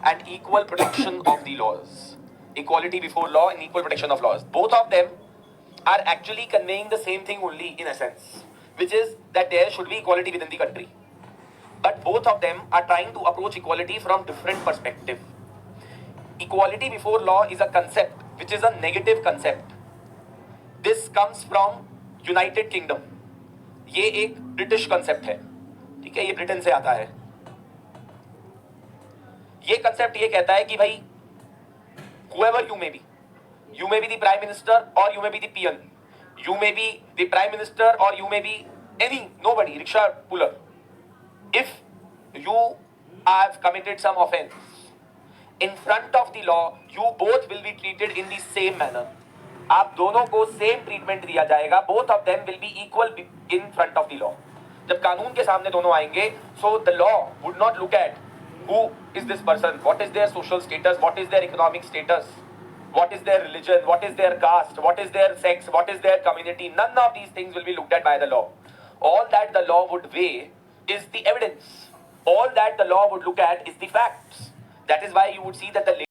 and equal protection of the laws. Equality before law and equal protection of laws. Both of them are actually conveying the same thing only in essence, which is that there should be equality within the country. But both of them are trying to approach equality from different perspective. Equality before law is a concept which is a negative concept. This comes from United kingdom. ये एक British concept है, ठीक है, ये Britain से आता है. ये कंसेप्ट ये कहता है कि भाई whoever you may be the prime minister or you may be the peon, you may be the prime minister or you may be nobody, rickshaw puller. If you have committed some offense, in front of the law you both will be treated in the same manner. आप दोनों को same treatment दिया जाएगा. Both of them will be equal in front of the law. जब कानून के सामने दोनों आएंगे, so the law would not look at who is this person, what is their social status, what is their economic status, what is their religion, what is their caste, what is their sex, what is their community. None of these things will be looked at by the law. All that the law would weigh is the evidence. All that the law would look at is the facts. That is why you would see that the